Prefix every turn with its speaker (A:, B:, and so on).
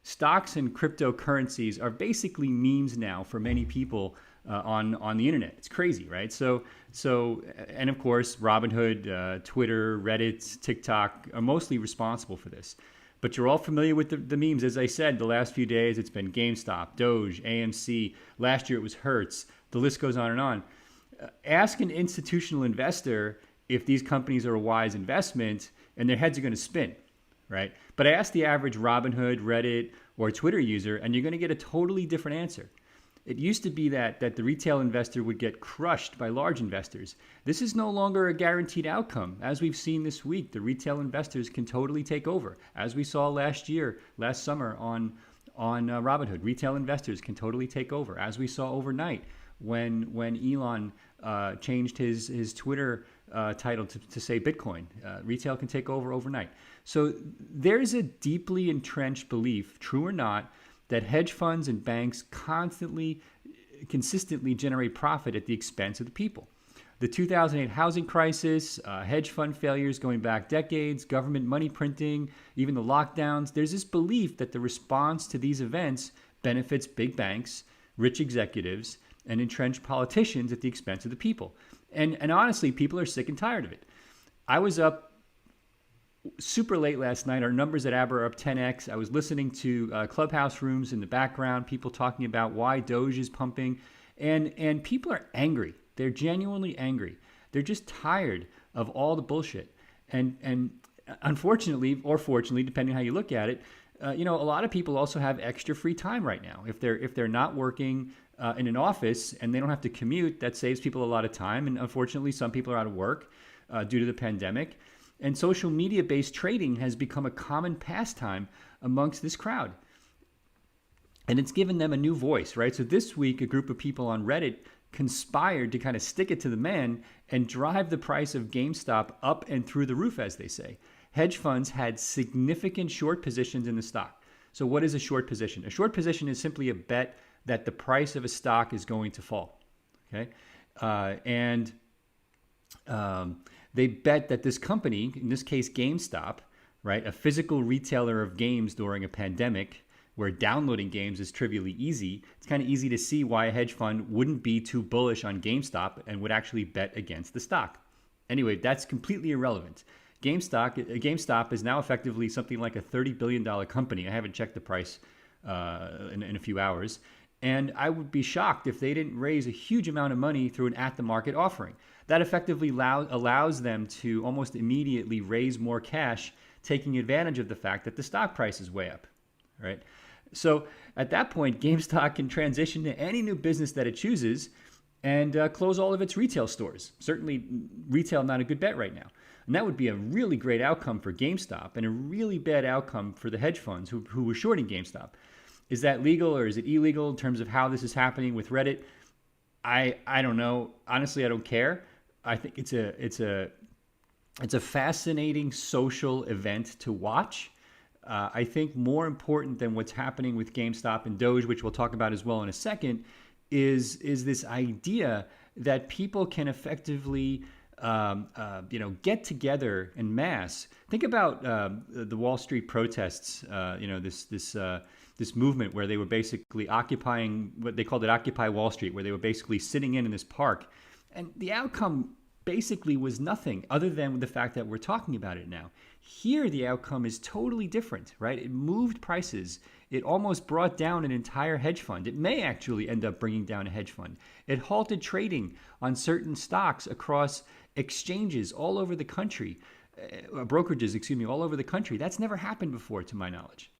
A: stocks and cryptocurrencies are basically memes now for many people on the internet. It's crazy, right? And of course, Robinhood, Twitter, Reddit, TikTok are mostly responsible for this. But you're all familiar with the memes. As I said, the last few days, it's been GameStop, Doge, AMC. Last year, it was Hertz. The list goes on and on. Ask an institutional investor if these companies are a wise investment, and their heads are going to spin, right? But ask the average Robinhood, Reddit, or Twitter user, and you're going to get a totally different answer. It used to be that the retail investor would get crushed by large investors. This is no longer a guaranteed outcome. As we've seen this week, the retail investors can totally take over. As we saw last summer on Robinhood, retail investors can totally take over. As we saw overnight when Elon changed his Twitter title to say Bitcoin, retail can take over overnight. So there's a deeply entrenched belief, true or not, that hedge funds and banks consistently generate profit at the expense of the people. The 2008 housing crisis, hedge fund failures going back decades, government money printing, even the lockdowns, there's this belief that the response to these events benefits big banks, rich executives, and entrenched politicians at the expense of the people. And honestly, people are sick and tired of it. I was up super late last night. Our numbers at Aber are up 10x. I was listening to clubhouse rooms in the background, people talking about why Doge is pumping. And people are angry. They're genuinely angry. They're just tired of all the bullshit. And unfortunately, or fortunately, depending on how you look at it, a lot of people also have extra free time right now. If they're not working in an office and they don't have to commute, that saves people a lot of time. And unfortunately, some people are out of work due to the pandemic. And social media-based trading has become a common pastime amongst this crowd. And it's given them a new voice, right? So this week, a group of people on Reddit conspired to kind of stick it to the man and drive the price of GameStop up and through the roof, as they say. Hedge funds had significant short positions in the stock. So what is a short position? A short position is simply a bet that the price of a stock is going to fall, okay? They bet that this company, in this case GameStop, right, a physical retailer of games during a pandemic where downloading games is trivially easy, it's kind of easy to see why a hedge fund wouldn't be too bullish on GameStop and would actually bet against the stock. Anyway, that's completely irrelevant. GameStop is now effectively something like a $30 billion company. I haven't checked the price in a few hours. And I would be shocked if they didn't raise a huge amount of money through an at-the-market offering. That effectively allows them to almost immediately raise more cash, taking advantage of the fact that the stock price is way up, right? So at that point, GameStop can transition to any new business that it chooses and close all of its retail stores. Certainly, retail not a good bet right now. And that would be a really great outcome for GameStop and a really bad outcome for the hedge funds who were shorting GameStop. Is that legal or is it illegal in terms of how this is happening with Reddit? I don't know. Honestly, I don't care. I think it's a fascinating social event to watch. I think more important than what's happening with GameStop and Doge, which we'll talk about as well in a second, is this idea that people can effectively get together en masse. Think about the Wall Street protests. This movement where they were basically occupying what they called it Occupy Wall Street, where they were basically sitting in this park. And the outcome basically was nothing other than the fact that we're talking about it now. Here, the outcome is totally different, right? It moved prices. It almost brought down an entire hedge fund. It may actually end up bringing down a hedge fund. It halted trading on certain stocks across exchanges all over the country, brokerages, all over the country. That's never happened before, to my knowledge.